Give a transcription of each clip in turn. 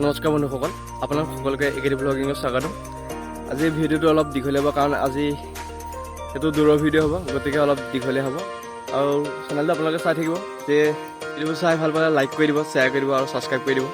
নমস্কাৰ বন্ধুসকল, আপোনালোক সকলোকে একেডি ব্লগিঙত স্বাগতম। আজি ভিডিঅ'টো অলপ দীঘলীয়া হ'ব, কাৰণ আজি এইটো দূৰৰ ভিডিঅ' হ'ব, গতিকে অলপ দীঘলীয়া হ'ব। আৰু চেনেলটো আপোনালোকে চাই থাকিব। যে ভিডিঅ'বোৰ চাই ভাল পালে লাইক কৰি দিব, শ্বেয়াৰ কৰি দিব আৰু ছাবস্ক্ৰাইব কৰি দিব।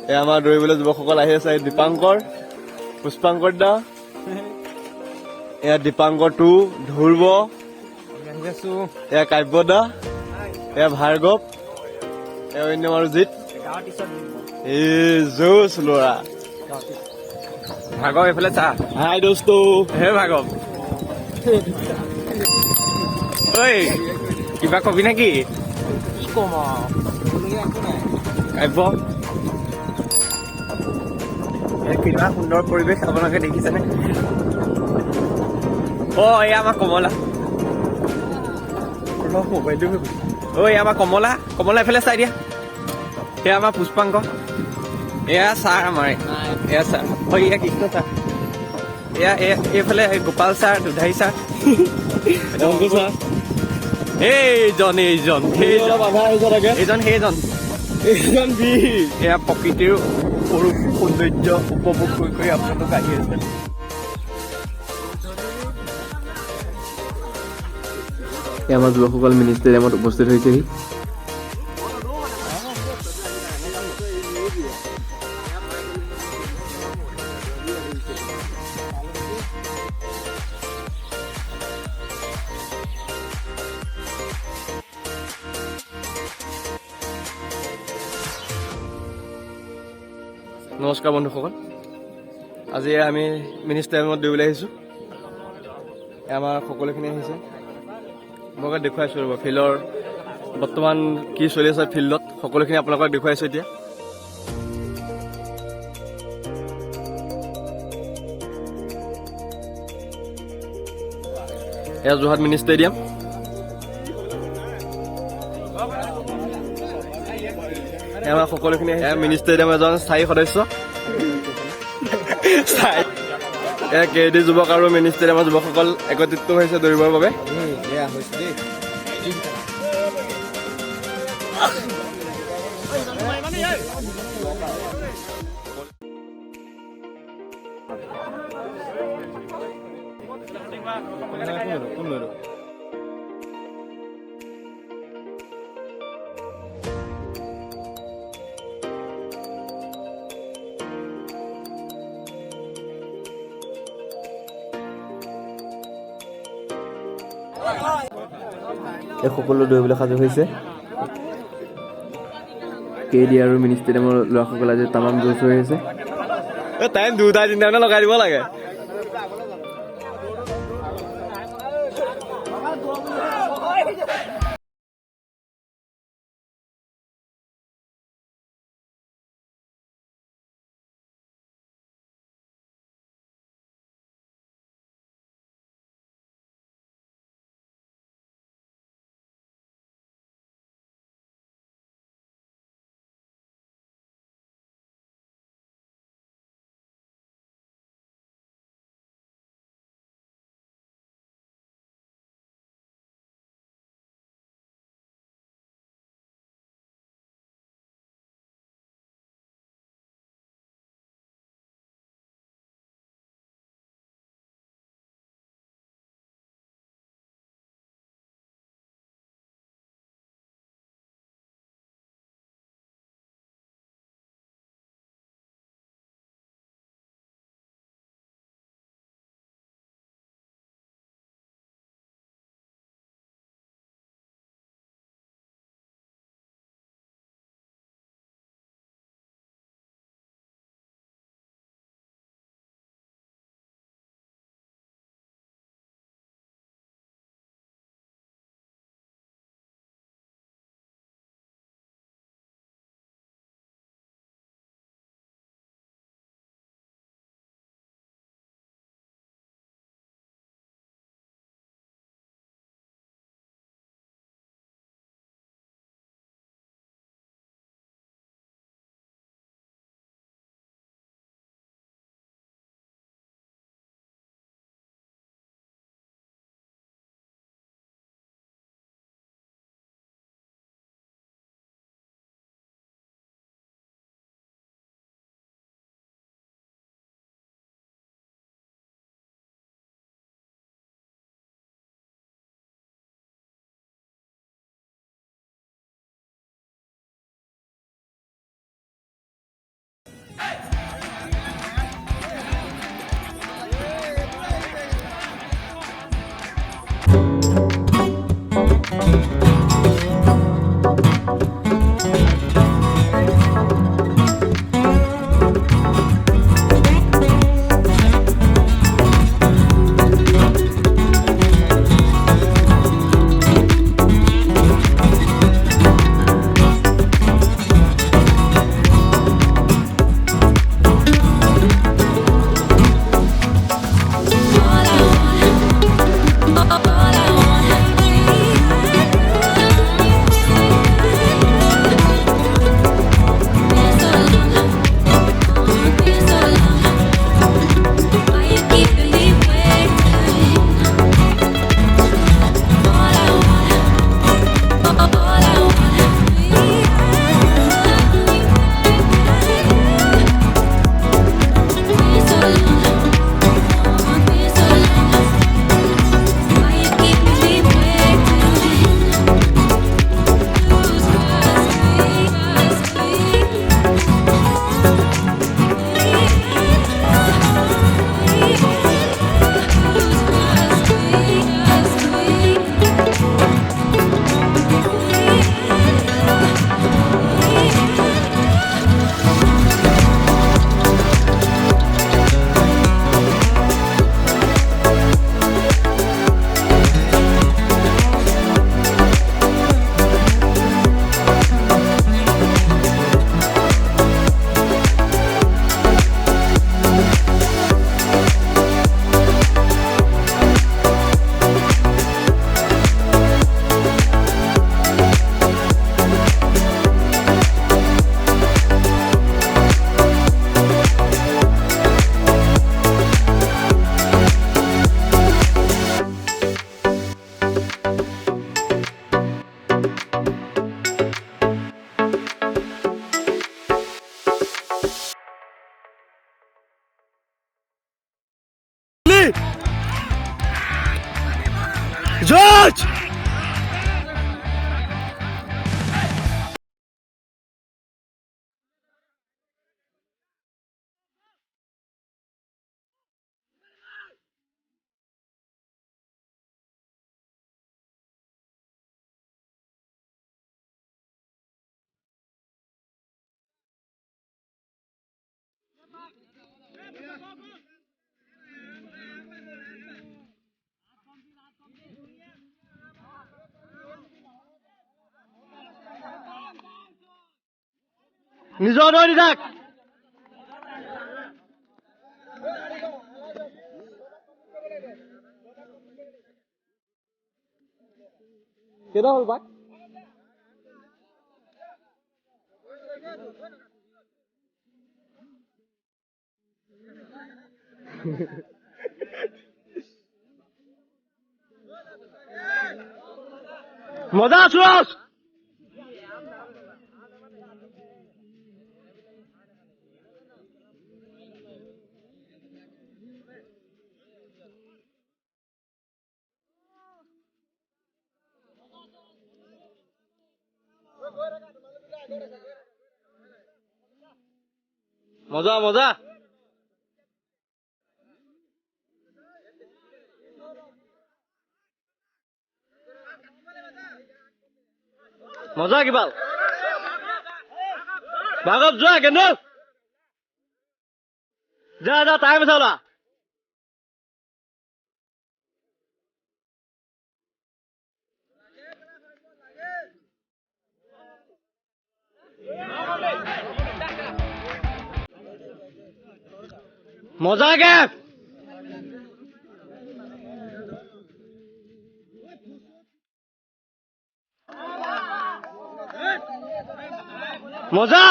এয়া আমাৰ দৌৰিবলৈ যুৱকসকল আহি আছে। দীপাংকৰ, পুষ্পাংকৰ দা, এয়া দীপাংকৰ টু, ধ্ৰুৱ, এয়া কাব্য দা, এয়া ভাৰ্গৱ, এয়া অন্য আৰু জিত। জোচ লৰা ভাগৱ এইফালে চা। হাই দোস্ত, হে ভাগৱ, ঐ কিবা কবি নেকি? কাব্য, কিবা সুন্দৰ পৰিৱেশ আপোনালোকে দেখিছেনে? এয়া আমাৰ কমলা। মোবাইলটো আমাৰ কমলা, কমলা এইফালে চাই দিয়া। সেয়া আমাৰ পুষ্পাংক, এয়া ছাৰ আমাৰ, এয়া ছাৰ, এয়া কৃষ্ণ ছাৰ, এয়া এইফালে গোপাল ছাৰ, দুধাৰী ছাৰ, এইজন এয়া প্ৰকৃতিৰ সৰু সৌন্দৰ্য উপভোগ কৰি আপোনালোক আহি আছে। আমাৰ যুৱকসকল মিনি ষ্টেডিয়ামত উপস্থিত হৈছেহি। নমস্কাৰ বন্ধুসকল, আজি আমি মিনি ষ্টেডিয়ামত দৌৰিবলৈ আহিছোঁ। আমাৰ সকলোখিনি আহিছে। মই দেখুৱাইছোঁ ৰ'ব ফিল্ডৰ বৰ্তমান কি চলি আছে ফিল্ডত, সকলোখিনি আপোনালোকক দেখুৱাইছোঁ এতিয়া। এয়া যোৰহাট মিনি ষ্টেডিয়াম। আমাৰ সকলোখিনি মিনি ষ্টেডিয়াম এজন স্থায়ী সদস্য কেডি যুৱক আৰু মিনি ষ্টেডিয়ামৰ যুৱকসকল একত্ৰিত হৈছে দৌৰিবৰ বাবে। এই সকলো দৌৰিবলৈ সাজু হৈছে। কেডি আৰু মিনি ষ্টেডিয়ামৰ ল'ৰাসকল আজি তামাম জোচ হৈ আছে। টাইম 2-3 লগাই দিব লাগে। নিজৰ দৌৰি থাক কেইটা হ'ল বাক মজা সুৰজ মজা মজা মজা কিবাল ভাগত যোৱা কেন যা যা টাইম চালা মজাকে মজা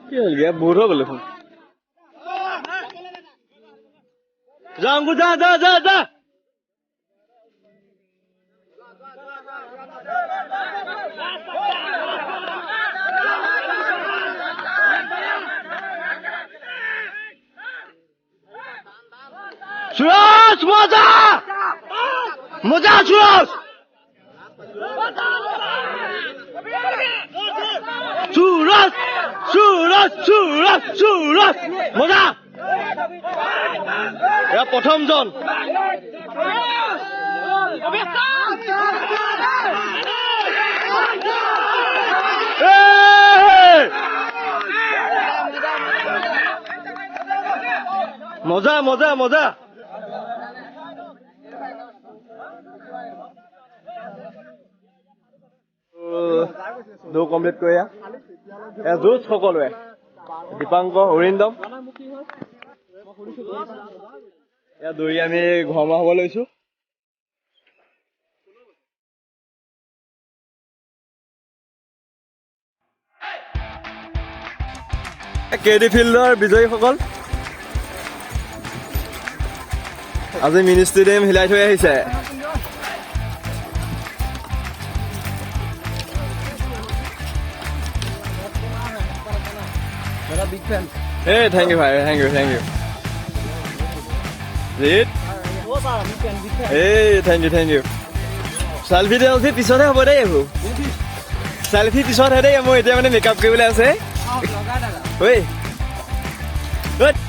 কি হল গিয়া বহুত হৈ গ'ল দেখোন যা অংকুৰ যা যা যা যা সুৰজ মজা মজা সুৰজ সুৰজ সুৰজ সুৰজ সুৰজ মজা এয়া প্ৰথমজন মজা মজা মজা দৌ কমপ্লিট কৰি যুঁজ সকলোৱে দীপাংকৰ অৰিন্দম এয়া দৌৰি আমি ঘৰমা হ'ব লৈছো কেডি ফিল্ডৰ বিজয়ীসকল আজি মিনি ষ্টেডিয়াম হিলাই থৈ আহিছে big fan. Hey, thank you, bhai. Thank you, thank you. Read. Hey, thank you, thank you. Selfie de selfie pisore hobo dei ebu. Selfie pisore dei mo etia mane makeup koribole ase. Oi. Good.